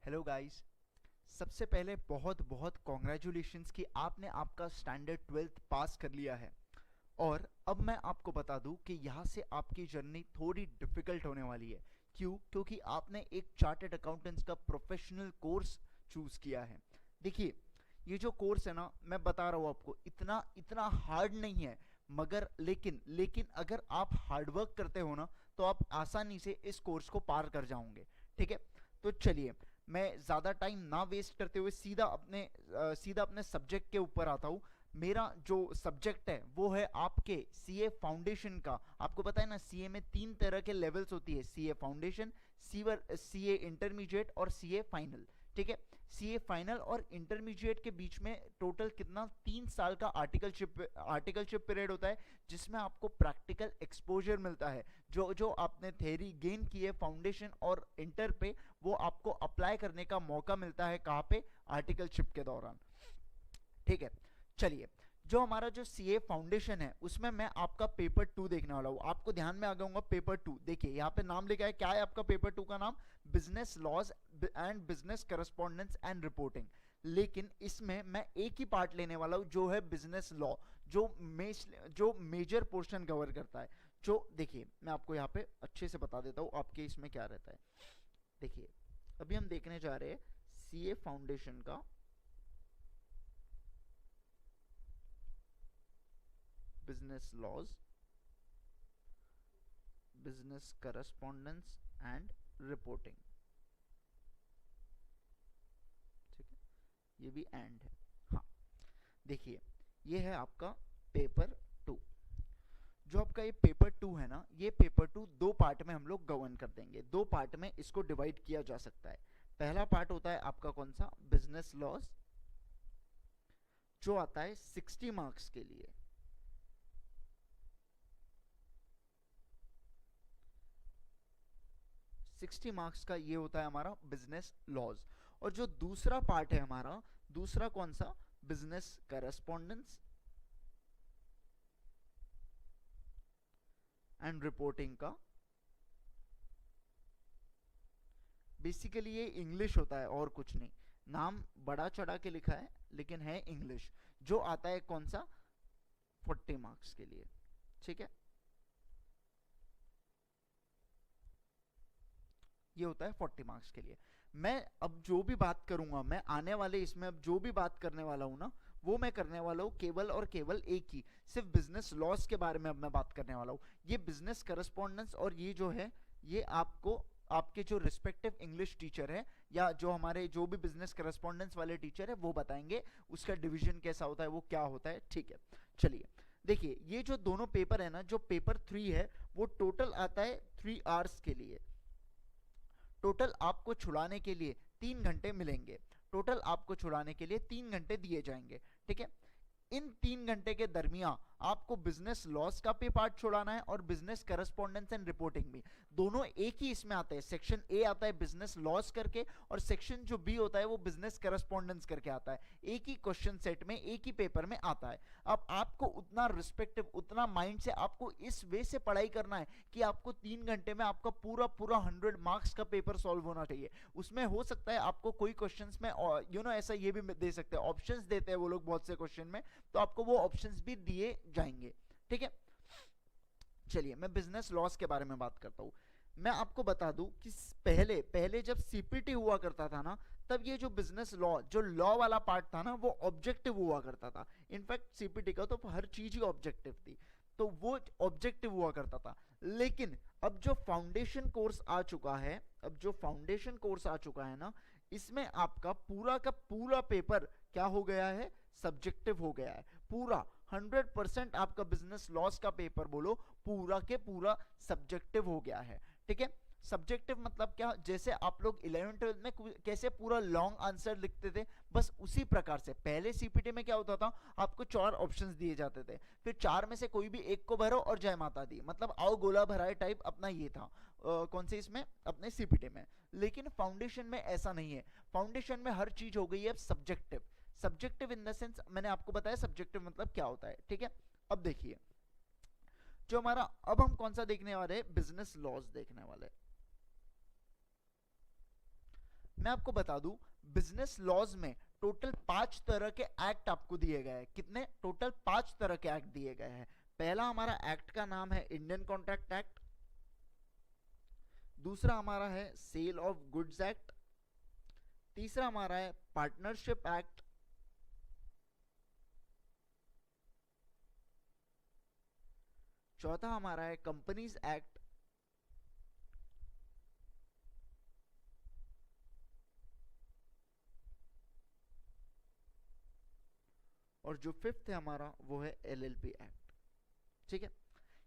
Hello guys. सबसे पहले बहुत बहुत कॉन्ग्रेचुलेशंस कि आपने आपका स्टैंडर्ड 12th पास कर लिया है। और अब मैं आपको बता दूं कि यहाँ से आपकी जर्नी थोड़ी डिफिकल्ट होने वाली है। क्यों? क्योंकि आपने एक चार्टर्ड अकाउंटेंट्स का प्रोफेशनल कोर्स चूज किया है। देखिए, ये जो कोर्स है ना, मैं बता रहा हूँ आपको, इतना इतना हार्ड नहीं है। मगर लेकिन लेकिन अगर आप हार्डवर्क करते हो ना, तो आप आसानी से इस कोर्स को पार कर जाओगे। ठीक है? तो चलिए, मैं ज़्यादा टाइम ना वेस्ट करते हुए सीधा अपने सब्जेक्ट के ऊपर आता हूँ। मेरा जो सब्जेक्ट है वो है आपके सीए फाउंडेशन का। आपको पता है ना, सीए में 3 तरह के लेवल्स होती है: सीए फाउंडेशन, सीए इंटरमीडिएट और सीए फाइनल। ठीक है? सीए फाइनल और इंटरमीडिएट के बीच में टोटल कितना 3 साल का आर्टिकलशिप पीरियड होता है, जिसमें आपको प्रैक्टिकल एक्सपोजर मिलता है। जो जो आपने थ्योरी गेन की है फाउंडेशन और इंटर पे, वो आपको अप्लाई करने का मौका मिलता है। कहाँ पे? आर्टिकलशिप के दौरान। ठीक है? चलिए, जो हमारा जो सीए फाउंडेशन है उसमें मैं आपका पेपर 2 देखने वाला हूँ। आपको ध्यान में आ गया होगा पेपर 2। देखिए यहाँ पे नाम लिखा है, क्या है आपका पेपर 2 का नाम? Business laws and business correspondence and reporting. लेकिन इसमें मैं एक ही पार्ट लेने वाला हूँ, जो है बिजनेस लॉ, जो मेजर पोर्शन कवर करता है। जो देखिए, मैं आपको यहाँ पे अच्छे से बता देता हूँ आपके इसमें क्या रहता है। देखिए, अभी हम देखने जा रहे हैं सीए फाउंडेशन का business laws, business correspondence and reporting. ठीक है? ये भी एंड है। हाँ, देखिए, ये है आपका पेपर 2। जो आपका ये पेपर 2 है ना, ये पेपर 2 दो पार्ट में हम लोग गवर्न कर देंगे। दो पार्ट में इसको डिवाइड किया जा सकता है। पहला पार्ट होता है आपका कौन सा? बिजनेस लॉज, जो आता है 60 मार्क्स के लिए। 60 मार्क्स का ये होता है हमारा बिजनेस लॉज। और जो दूसरा पार्ट है हमारा, दूसरा कौन सा? बिजनेस करस्पॉन्डेंस एंड रिपोर्टिंग का। बेसिकली ये इंग्लिश होता है और कुछ नहीं। नाम बड़ा चढ़ा के लिखा है लेकिन है इंग्लिश। जो आता है कौन सा? 40 मार्क्स के लिए। ठीक है? ये होता है 40 मार्क्स के लिए। मैं अब जो भी बात करूंगा, मैं आने वाले इसमें अब जो भी बात करने वाला हूं ना, वो मैं करने वाला हूँ केवल और केवल एक ही, सिर्फ बिजनेस लॉस के बारे में अब मैं बात करने वाला हूँ। ये बिजनेस करस्पॉन्डेंस और ये जो है, ये आपको आपके जो रिस्पेक्टिव इंग्लिश टीचर है, या जो हमारे जो भी बिजनेस करस्पॉन्डेंस वाले टीचर है, वो बताएंगे उसका डिवीजन कैसा होता है, वो क्या होता है। ठीक है? चलिए, देखिए, ये जो दोनों पेपर है ना, जो पेपर 3 है, वो टोटल आता है 3 आवर्स के लिए। टोटल आपको छुड़ाने के लिए 3 घंटे मिलेंगे। टोटल आपको छुड़ाने के लिए 3 घंटे दिए जाएंगे। ठीक है? इन 3 घंटे के दरमियान आपको बिजनेस लॉस का भी पार्ट छोड़ाना है और बिजनेस करस्पॉन्डेंस एंड रिपोर्टिंग भी। दोनों एक ही इसमें आते हैं। सेक्शन ए आता है बिजनेस लॉस करके, और सेक्शन जो बी होता है वो बिजनेस करस्पॉन्डेंस करके आता है। एक ही क्वेश्चन सेट में, एक ही पेपर में आता है। अब आपको उतना रिस्पेक्टिव, उतना माइंड से आपको इस वे से पढ़ाई करना है कि आपको 3 घंटे में आपका पूरा पूरा 100 मार्क्स का पेपर सॉल्व होना चाहिए। उसमें हो सकता है आपको कोई क्वेश्चंस में ऐसा ये भी दे सकते हैं, ऑप्शंस देते हैं वो लोग बहुत से क्वेश्चन में, तो आपको वो ऑप्शंस भी दिए जाएंगे। ठीक है? चलिए, मैं बिजनेस लॉस के बारे में बात करता हूं। मैं आपको बता दूं कि पहले पहले जब सीपीटी हुआ करता था ना, तब ये जो बिजनेस लॉ, जो लॉ वाला पार्ट था ना, वो ऑब्जेक्टिव हुआ करता था। इनफैक्ट सीपीटी का तो हर चीज ही ऑब्जेक्टिव थी, तो वो ऑब्जेक्टिव हुआ करता था। लेकिन अब जो फाउंडेशन कोर्स आ चुका है, अब जो फाउंडेशन कोर्स आ चुका है ना, इसमें आपका पूरा का पूरा पेपर क्या हो गया है? सब्जेक्टिव हो गया है। पूरा 100% आपका बिजनेस लॉस का पेपर बोलो, पूरा के पूरा सब्जेक्टिव हो गया है। ठीक है? सब्जेक्टिव मतलब क्या? जैसे आप लोग 11th-12th में कैसे पूरा लॉन्ग आंसर लिखते थे, बस उसी प्रकार से। पहले सीपीटी में क्या होता था? आपको 4 ऑप्शंस दिए जाते थे, फिर 4 में से कोई भी एक को भरो और जय माता दी, मतलब आओ गोला भराए टाइप अपना ये था। कौन से इसमें? अपने सीपीटी में। लेकिन फाउंडेशन में ऐसा नहीं है। फाउंडेशन में हर चीज हो गई है subjective. Subjective in the sense, मैंने आपको बताया सब्जेक्टिव मतलब क्या होता है। ठीक है? अब देखिए, जो हमारा, अब हम कौन सा देखने वाले हैं? बिजनेस लॉज देखने वाले। मैं आपको बता दूं, बिजनेस लॉज में टोटल 5 तरह के एक्ट आपको दिए गए हैं। कितने? टोटल 5 तरह के एक्ट दिए गए हैं। पहला हमारा एक्ट का नाम है इंडियन कॉन्ट्रैक्ट एक्ट, दूसरा हमारा है सेल ऑफ गुड्स एक्ट, तीसरा हमारा है पार्टनरशिप एक्ट, चौथा हमारा है कंपनीज एक्ट, और जो फिफ्थ है हमारा वो है एलएलपी एक्ट। ठीक है,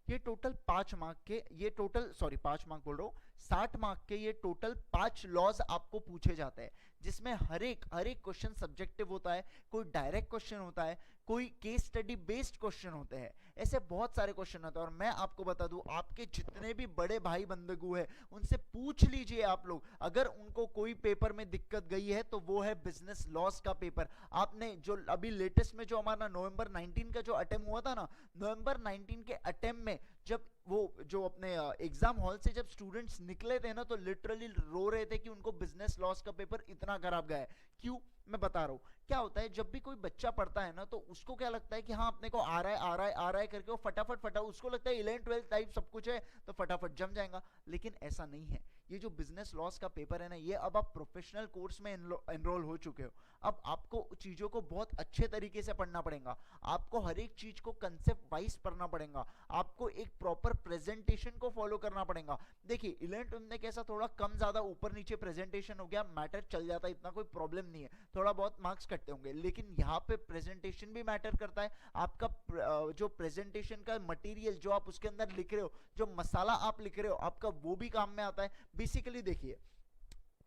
ये टोटल 5 मार्क के, ये टोटल, सॉरी 5 मार्क बोल रहा हूँ, 60 मार्क के ये टोटल 5 लॉज आपको पूछे जाते हैं, जिसमें हर एक क्वेश्चन सब्जेक्टिव होता है, कोई डायरेक्ट क्वेश्चन होता है, कोई केस स्टडी बेस्ड क्वेश्चन होते हैं, ऐसे बहुत सारे क्वेश्चन होते हैं। और मैं आपको बता दूं, आपके जितने भी बड़े भाई बंधु हैं उनसे पूछ लीजिए आप लोग, अगर उनको कोई पेपर में दिक्कत गई है तो वो है बिजनेस लॉस का पेपर। आपने जो अभी लेटेस्ट में जो हमारा नवंबर 19 का जो अटेम्प्ट हुआ था ना, नवंबर 19 के अटेम्प्ट में जब वो जो अपने एग्जाम हॉल से जब स्टूडेंट्स निकले थे ना, तो लिटरली रो रहे थे कि उनको बिजनेस लॉस का पेपर इतना खराब गया है। क्यों? मैं बता रहा हूँ। क्या होता है, जब भी कोई बच्चा पढ़ता है ना, तो उसको क्या लगता है कि हाँ अपने को आ रहा है आ रहा है आ रहा है करके वो फटाफट उसको लगता है 11 12 टाइप सब कुछ है तो फटाफट जम जाएगा, लेकिन ऐसा नहीं है। ये जो बिजनेस लॉस का पेपर है ना, ये अब आप प्रोफेशनल कोर्स में एनरोल हो चुके हो, अब आपको चीजों को बहुत अच्छे तरीके से पढ़ना पड़ेगा, आपको हर एक चीज को कंसेप्ट वाइज पढ़ना पड़ेगा, आपको एक प्रॉपर प्रेजेंटेशन को फॉलो करना पड़ेगा। देखिए 11 12 में कैसा थोड़ा कम ज्यादा ऊपर नीचे प्रेजेंटेशन हो गया, मैटर चल जाता है, इतना कोई प्रॉब्लम नहीं है, थोड़ा बहुत मार्क्स कटते होंगे, लेकिन यहाँ पे प्रेजेंटेशन भी मैटर करता है। आपका जो प्रेजेंटेशन का मटेरियल जो आप उसके अंदर लिख रहे हो, जो मसाला आप लिख रहे हो, आपका वो भी काम में आता है। बेसिकली देखिए,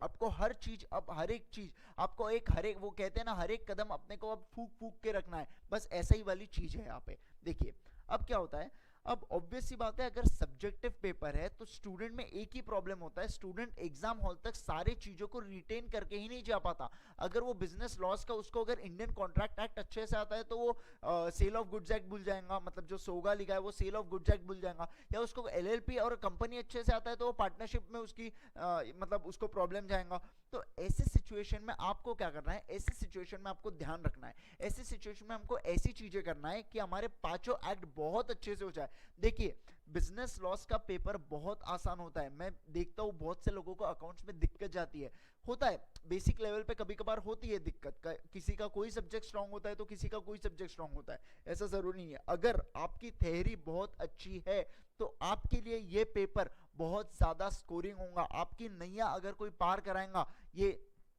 आपको हर चीज, अब हर एक चीज आपको हर एक वो कहते हैं ना, हर एक कदम अपने को अब फूक फूक के रखना है, बस ऐसा ही वाली चीज है यहाँ पे। देखिए अब क्या होता है, अब ऑब्वियस सी बात है, अगर सब्जेक्टिव पेपर है तो स्टूडेंट में एक ही प्रॉब्लम होता है, स्टूडेंट एग्जाम हॉल तक सारे चीजों को रिटेन करके ही नहीं जा पाता। अगर वो बिजनेस लॉस का, उसको अगर इंडियन कॉन्ट्रैक्ट एक्ट अच्छे से आता है तो वो सेल ऑफ गुड्स एक्ट भूल जाएगा, मतलब जो सोगा लिखा है वो सेल ऑफ गुड्स एक्ट भूल जाएगा, या उसको एलएलपी और कंपनी अच्छे से आता है तो वो पार्टनरशिप में उसकी मतलब उसको प्रॉब्लम जाएगा। तो ऐसे सिचुएशन में आपको क्या करना है, ऐसे सिचुएशन में आपको ध्यान रखना है, ऐसे सिचुएशन में हमको ऐसी चीजें करना है कि हमारे पांचों एक्ट बहुत अच्छे से हो जाए। देखिए बिजनेस लॉस का पेपर बहुत आसान होता है, मैं देखता हूँ बहुत से लोगों को अकाउंट्स में दिक्कत जाती है, होता है बेसिक लेवल पे कभी कभार होती है दिक्कत, किसी का कोई सब्जेक्ट स्ट्रांग होता है तो किसी का कोई सब्जेक्ट स्ट्रांग होता है, ऐसा जरूरी नहीं है। अगर आपकी थ्योरी बहुत अच्छी है तो आपके लिए ये पेपर बहुत ज्यादा स्कोरिंग होगा, आपकी नैया अगर कोई पार कराएगा ये,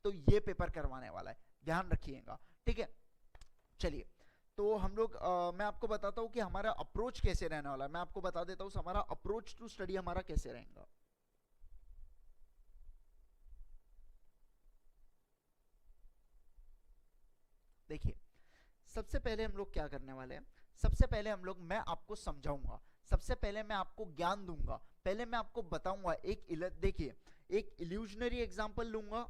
तो ये पेपर करवाने वाला है, ध्यान रखिएगा। ठीक है, चलिए तो हम लोग मैं आपको बताता हूं कि हमारा अप्रोच कैसे रहने वाला है, मैं आपको बता देता हूं हमारा अप्रोच टू स्टडी हमारा कैसे रहेगा। देखिए सबसे पहले हम लोग क्या करने वाले हैं, सबसे पहले हम लोग, मैं आपको समझाऊंगा, सबसे पहले मैं आपको ज्ञान दूंगा, पहले मैं आपको बताऊंगा देखिए एक इल्यूजनरी एग्जांपल लूंगा,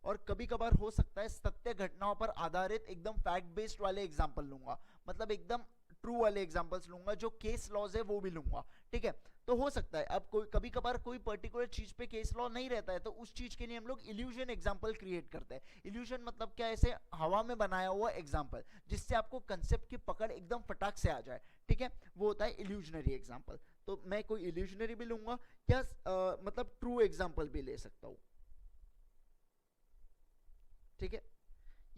और कभी कभार हो सकता है सत्य घटनाओं पर आधारित एकदम फैक्ट बेस्ड वाले एग्जांपल लूंगा, मतलब एकदम ट्रू वाले एग्जांपल्स लूंगा, जो केस लॉज है वो भी लूंगा। ठीक है, तो हो सकता है अब कोई कभी कभार कोई पर्टिकुलर चीज पे केस लॉ नहीं रहता है, तो उस चीज के लिए हम लोग इल्यूजन एग्जांपल क्रिएट करते हैं। इल्यूजन मतलब क्या, ऐसे हवा में बनाया हुआ एग्जांपल जिससे आपको कंसेप्ट की पकड़ एकदम फटाक से आ जाए। ठीक है, वो होता है इल्यूजनरी एग्जांपल। तो मैं कोई इल्यूजनरी भी लूंगा या मतलब ट्रू एग्जांपल भी ले सकता हूं। ठीक है,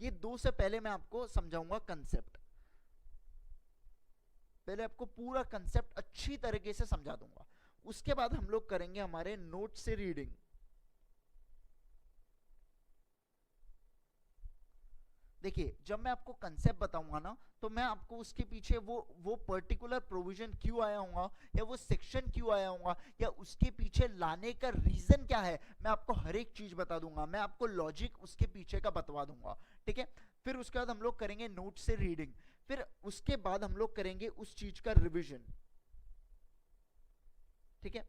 ये दो से पहले मैं आपको समझाऊंगा कंसेप्ट, पहले आपको पूरा कंसेप्ट अच्छी तरीके से समझा दूंगा, उसके बाद हम लोग करेंगे हमारे नोट से रीडिंग। देखिए जब मैं आपको कंसेप्ट बताऊंगा ना, तो मैं आपको उसके पीछे वो पर्टिकुलर प्रोविजन क्यों आया होगा, या वो सेक्शन क्यों आया होगा, या उसके पीछे लाने का रीजन क्या है, मैं आपको हर एक चीज बता दूंगा, मैं आपको लॉजिक उसके पीछे का बतवा दूंगा। ठीक है, फिर उसके बाद हम लोग करेंगे नोट से रीडिंग, फिर उसके बाद हम लोग करेंगे उस चीज का रिविजन। ठीक है,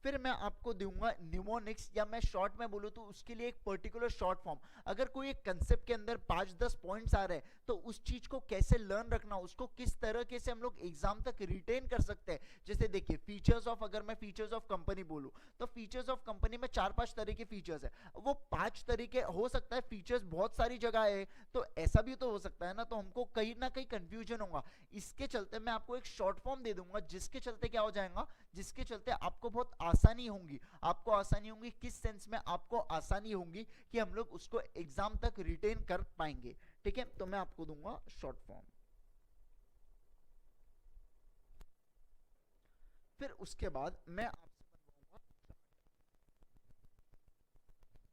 फिर मैं आपको दूंगा न्यूमोनिक्स, या मैं शॉर्ट में बोलूँ तो उसके लिए एक पर्टिकुलर शॉर्ट फॉर्म। अगर कोई एक कंसेप्ट के अंदर 5-10 पॉइंट्स आ रहे हैं तो उस चीज को कैसे लर्न रखना, उसको किस तरीके से हम लोग एग्जाम तक रिटेन कर सकते हैं। जैसे देखिए फीचर्स ऑफ, अगर मैं फीचर्स ऑफ कंपनी बोलूँ तो फीचर्स ऑफ कंपनी में 4-5 तरह के फीचर्स है। वो 5 तरीके हो सकता है, फीचर्स बहुत सारी जगह है, तो ऐसा भी तो हो सकता है ना, तो हमको कहीं ना कहीं कंफ्यूजन होगा। इसके चलते मैं आपको एक शॉर्ट फॉर्म दे दूंगा, जिसके चलते क्या हो जाएगा, जिसके चलते आपको बहुत आसानी होगी। आपको आसानी होगी किस सेंस में, आपको आसानी होगी कि हम लोग उसको एग्जाम तक रिटेन कर पाएंगे। ठीक है, तो मैं आपको दूंगा शॉर्ट फॉर्म। फिर उसके बाद मैं आपसे बनवाऊंगा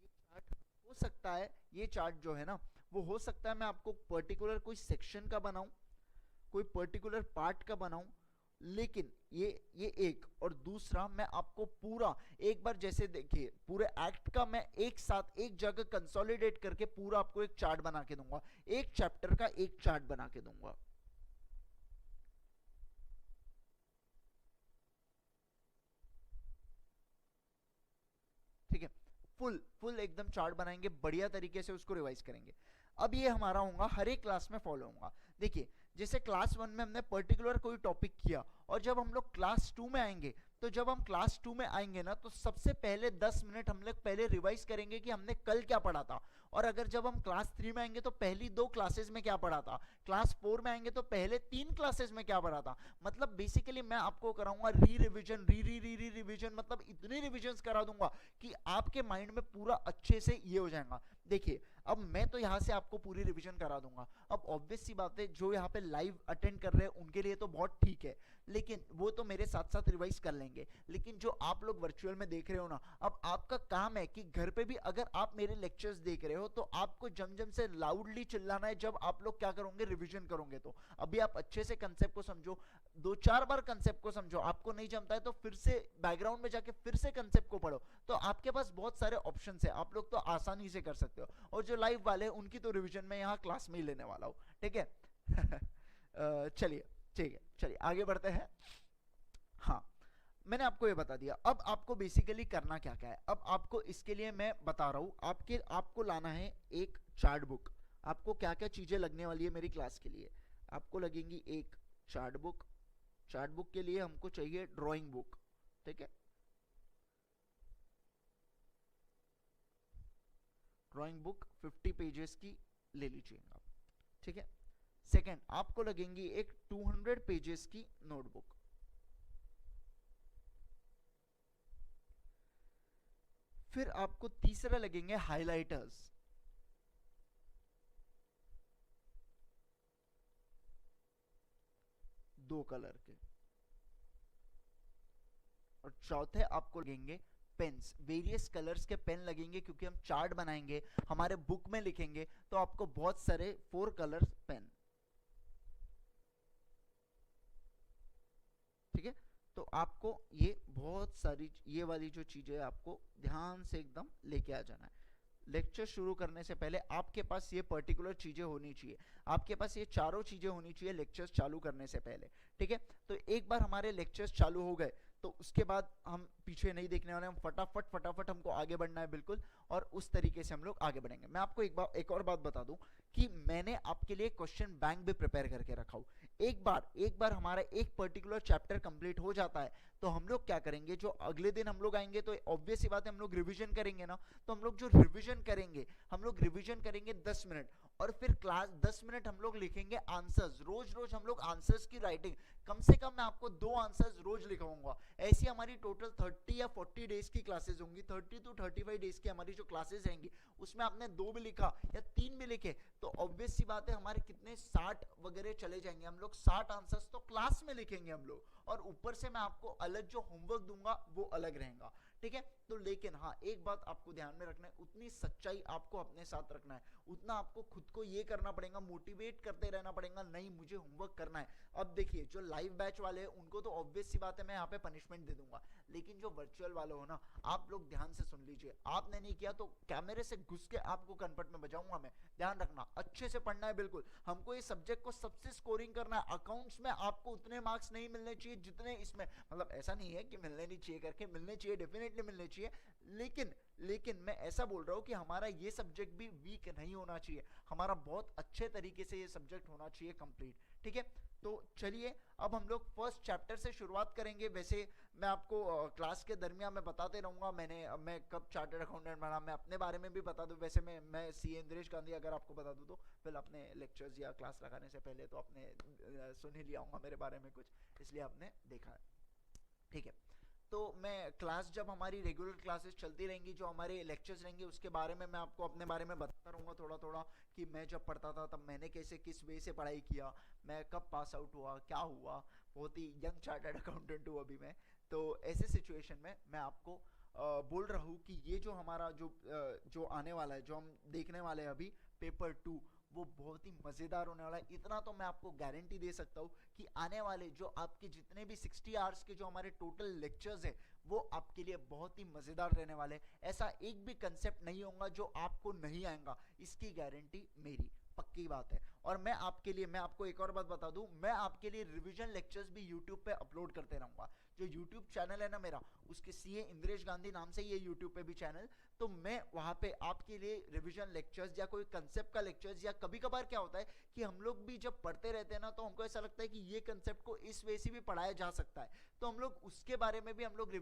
ये चार्ट। हो सकता है ये चार्ट जो है ना, वो हो सकता है मैं आपको पर्टिकुलर कोई सेक्शन का बनाऊं, कोई पर्टिकुलर पार्ट का बनाऊं, लेकिन ये एक, और दूसरा मैं आपको पूरा एक बार, जैसे देखिए पूरे एक्ट का मैं एक साथ एक जगह कंसोलिडेट करके पूरा आपको एक चार्ट बना के दूंगा, एक चैप्टर का एक चार्ट बना के दूंगा। ठीक है, फुल फुल एकदम चार्ट बनाएंगे, बढ़िया तरीके से उसको रिवाइज करेंगे। अब ये हमारा होगा हर एक क्लास में फॉलो होगा। देखिए जैसे क्लास 1 में हमने पर्टिकुलर कोई टॉपिक किया, और जब हम लोग क्लास 2 में आएंगे, तो जब हम क्लास 2 में आएंगे ना, तो सबसे पहले 10 मिनट हम लोग पहले रिवाइज करेंगे कि हमने कल क्या पढ़ा था। और अगर जब हम क्लास 3 में आएंगे तो पहली 2 क्लासेस में क्या पढ़ा था, क्लास 4 में आएंगे तो पहले 3 क्लासेस में क्या पढ़ा था। मतलब बेसिकली मैं आपको कराऊंगा री रिविजन, री रिविजन, मतलब इतने रिविजन्स करा दूंगा कि आपके माइंड में पूरा अच्छे से ये हो जाएगा। देखिए अब मैं तो यहाँ से आपको पूरी रिवीजन करा दूंगा। अब ऑब्वियस सी बात है, जो यहाँ पे लाइव अटेंड कर रहे हैं उनके लिए तो बहुत ठीक है, लेकिन वो तो मेरे साथ साथ रिवाइज कर लेंगे। लेकिन जो आप लोग वर्चुअल में देख रहे हो ना, अब आपका काम है कि घर पे भी अगर आप मेरे लेक्चर्स देख रहे हो तो आपको जम से लाउडली चिल्लाना है जब आप लोग क्या करोगे, रिविजन करोगे। तो अभी आप अच्छे से कंसेप्ट को समझो, 2-4 बार कंसेप्ट को समझो, आपको नहीं जमता है तो फिर से बैकग्राउंड में जाके फिर से कंसेप्ट को पढ़ो। तो आपके पास बहुत सारे ऑप्शंस है, आप लोग तो आसानी से कर सकते हो। और जो लाइव वाले उनकी तो रिवीजन में यहाँ क्लास में ही लेने वाला हूँ। ठीक है चलिए, ठीक है, चलिए आगे बढ़ते हैं। हाँ, मैंने आपको ये बता दिया। अब आपको बेसिकली करना क्या क्या है, अब आपको इसके लिए मैं बता रहा हूँ। आपको लाना है एक चार्ट बुक। आपको क्या क्या चीजें लगने वाली है मेरी क्लास के लिए, आपको लगेंगी एक चार्ट बुक। चार्ट बुक के लिए हमको चाहिए ड्राइंग बुक। ठीक है, ड्राइंग बुक 50 पेजेस की ले लीजिए आप। ठीक है, सेकेंड आपको लगेंगी एक 200 पेजेस की नोटबुक। फिर आपको तीसरा लगेंगे हाइलाइटर्स, 2 कलर के। और चौथे आपको लगेंगे पेन्स, वेरियस कलर्स के पेन लगेंगे, क्योंकि हम चार्ट बनाएंगे, हमारे बुक में लिखेंगे, तो आपको बहुत सारे 4 कलर्स पेन। ठीक है, तो आपको ये बहुत सारी ये वाली जो चीजें आपको ध्यान से एकदम लेके आ जाना है। लेक्चर शुरू करने से पहले आपके पास ये पर्टिकुलर चीजें होनी चाहिए, आपके पास ये चारों चीजें होनी चाहिए लेक्चर्स चालू करने से पहले। ठीक है, तो एक बार हमारे लेक्चर्स चालू हो गए तो उसके बाद हम पीछे नहीं देखने वाले, हम फटाफट फटाफट हमको आगे बढ़ना है बिल्कुल, और उस तरीके से हम लोग आगे बढ़ेंगे। मैं आपको एक और बात बता दूं कि मैंने आपके लिए क्वेश्चन बैंक भी प्रिपेयर करके रखा हूं। एक बार हमारा एक पर्टिकुलर चैप्टर कंप्लीट हो जाता है तो हम लोग क्या करेंगे, जो अगले दिन हम लोग आएंगे तो ऑब्वियस सी बात है हम लोग रिवीजन करेंगे ना। तो हम लोग जो रिवीजन करेंगे, हम लोग रिवीजन करेंगे 10 मिनट, और फिर क्लास 10 मिनट हम लोग लिखेंगे आंसर्स। रोज रोज हम लोग आंसर्स की राइटिंग, कम से कम मैं आपको 2 आंसर्स रोज लिखवाऊंगा। ऐसी हमारी टोटल 30 या 40 डेज की क्लासेस होंगी, 30 to 35 डेज की हमारी जो क्लासेस रहेंगी, उसमें आपने 2 भी लिखा या 3 भी लिखे तो ऑब्वियस सी बात है हमारे कितने 60 वगैरह चले जाएंगे। हम लोग 60 आंसर्स तो क्लास में लिखेंगे हम लोग, और ऊपर से मैं आपको अलग जो होमवर्क दूंगा वो अलग रहेगा। ठीक है, तो लेकिन हाँ एक बात आपको ध्यान में रखना है, उतनी सच्चाई आपको अपने साथ रखना है, उतना आपको खुद को ये करना पड़ेगा, मोटिवेट करते रहना पड़ेगा, नहीं मुझे होमवर्क करना है। अब देखिए जो लाइव बैच वाले हैं उनको तो ऑब्वियस सी बात है मैं यहाँ पे पनिशमेंट दे दूंगा, लेकिन जो वर्चुअल वाले हो ना, आप लोग ध्यान से सुन लीजिए। आपने नहीं किया तो कैमरे से घुस के आपको कनपट में बजाऊंगा मैं। ध्यान रखना, अच्छे से पढ़ना है बिल्कुल। हमको ये सब्जेक्ट को सबसे स्कोरिंग करना है। अकाउंट्स में आपको उतने मार्क्स नहीं मिलने चाहिए जितने इसमें, मतलब ऐसा नहीं है कि मिलने नहीं चाहिए करके, मिलने चाहिए, डेफिनेटली मिलने चाहिए, लेकिन मैं ऐसा बोल रहा हूँ कि हमारा ये सब्जेक्ट भी वीक नहीं होना चाहिए, हमारा बहुत अच्छे तरीके से ये सब्जेक्ट होना चाहिए कंप्लीट, ठीक है। तो चलिए अब हम लोग फर्स्ट चैप्टर से शुरुआत करेंगे। वैसे मैं आपको क्लास के दरमियान मैं बताते रहूंगा मैं कब चार्टर्ड अकाउंटेंट बना, मैं अपने बारे में भी बता दूं। वैसे मैं सीए इंद्रेश गांधी अगर आपको बता दूं तो फिर अपने लेक्चर्स या क्लास लगाने से पहले तो आपने सुन ही लिया होगा मेरे बारे में कुछ, इसलिए आपने देखा है, ठीक है। तो मैं क्लास, जब हमारी रेगुलर क्लासेस चलती रहेंगी, जो हमारे लेक्चर्स रहेंगे, उसके बारे में मैं आपको अपने बारे में बताता रहूँगा थोड़ा थोड़ा, कि मैं जब पढ़ता था तब मैंने कैसे किस वे से पढ़ाई किया, मैं कब पास आउट हुआ, क्या हुआ, बहुत ही यंग चार्टर्ड अकाउंटेंट हूँ अभी मैं। तो ऐसे सिचुएशन में मैं आपको बोल रहा हूँ कि ये जो हमारा जो आने वाला है, जो हम देखने वाले हैं अभी पेपर 2, वो बहुत ही मज़ेदार होने वाला है। इतना तो मैं आपको गारंटी दे सकता हूँ कि आने वाले जो आपके जितने भी 60 आवर्स के जो हमारे टोटल लेक्चर्स है, वो आपके लिए बहुत ही मज़ेदार रहने वाले हैं। ऐसा एक भी कंसेप्ट नहीं होगा जो आपको नहीं आएगा, इसकी गारंटी मेरी, पक्की बात है। और मैं आपको एक और बात बता दूं, मैं आपके लिए रिवीजन लेक्चर्स भी यूट्यूब पे अपलोड करते रहूंगा। जो यूट्यूब चैनल है ना मेरा, उसके सीए इंद्रेश गांधी नाम से ये यूट्यूब पे भी चैनल, तो मैं वहाँ पे आपके लिए रिवीजन लेक्चर्स या कोई कंसेप्ट का लेक्चर्स, या कभी कभार क्या होता है कि हम लोग भी जब पढ़ते रहते हैं ना, तो हमको ऐसा लगता है कि ये कंसेप्ट को इस वे से भी पढ़ाया जा सकता है, तो हम लोग उसके बारे में भी हम लोग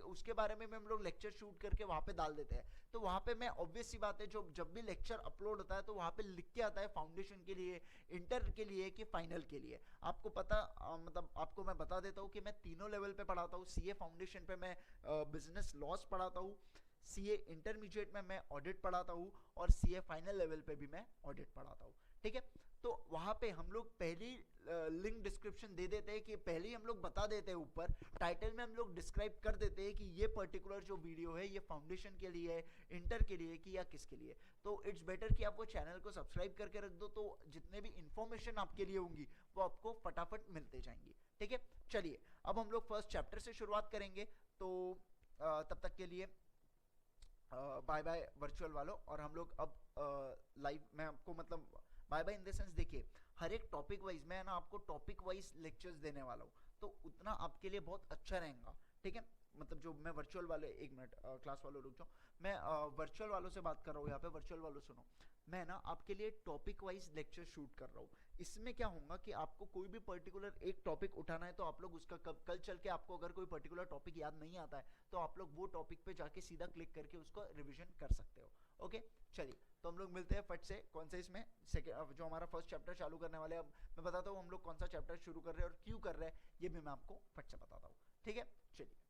उसके बारे में भी हम लोग लेक्चर शूट करके वहाँ पे डाल देते हैं। तो वहाँ पे मैं, ऑब्वियस सी बात है, जो जब भी लेक्चर अपलोड होता है तो वहाँ पे लिख के आता है फाउंडेशन के लिए, इंटर के लिए, कि फाइनल के लिए। आपको पता, मतलब आपको मैं बता देता हूँ कि मैं तीनों लेवल पे पढ़ाता हूँ। सीए फाउंडेशन पे मैं बिजनेस लॉस पढ़ाता हूँ, सीए इंटरमीडिएट में मैं ऑडिट पढ़ाता हूँ, और सीए फाइनल लेवल पे भी मैं ऑडिट पढ़ाता हूँ, ठीक है। तो वहाँ पे हम लोग पहली लिंक डिस्क्रिप्शन दे देते हैं, कि पहले ही हम लोग बता देते हैं, ऊपर टाइटल में हम लोग डिस्क्राइब कर देते हैं कि ये पर्टिकुलर जो वीडियो है ये फाउंडेशन के लिए है, इंटर के लिए, कि या किसके लिए। तो इट्स बेटर कि आप वो चैनल को सब्सक्राइब करके रख दो, तो जितने भी इंफॉर्मेशन आपके लिए होंगी वो आपको फटाफट मिलते जाएंगी, ठीक है। चलिए अब हम लोग फर्स्ट चैप्टर से शुरुआत करेंगे। तो तब तक के लिए बाय बाय वर्चुअल वालों, और हम लोग अब लाइव, मैं आपको मतलब bye bye in the sense, देखिए हर एक टॉपिक वाइज मैं ना आपको टॉपिक वाइज लेक्चर्स देने वाला हूँ, तो उतना आपके लिए बहुत अच्छा रहेगा, ठीक है। मतलब जो मैं वर्चुअल वाले, एक मिनट क्लास वालों रुक जाओ, मैं वर्चुअल वालों से बात कर रहा हूँ यहाँ पे। वर्चुअल वालों सुनो, मैं ना आपके लिए टॉपिक वाइज लेक्चर शूट कर रहा हूँ। इसमें क्या होगा कि आपको कोई भी पर्टिकुलर एक टॉपिक उठाना है, तो आप लोग उसका कल चल के आपको अगर कोई पर्टिकुलर टॉपिक याद नहीं आता है, तो आप लोग वो टॉपिक पे जाके सीधा क्लिक करके उसको रिवीजन कर सकते हो, ओके। चलिए तो हम लोग मिलते हैं फट से, कौन से इसमें सेकेंड, जो हमारा फर्स्ट चैप्टर चालू करने वाले हैं। अब मैं बताता हूँ हम लोग कौन सा चैप्टर शुरू कर रहे हैं और क्यों कर रहे हैं, ये भी मैं आपको फट से बताता हूँ, ठीक है। चलिए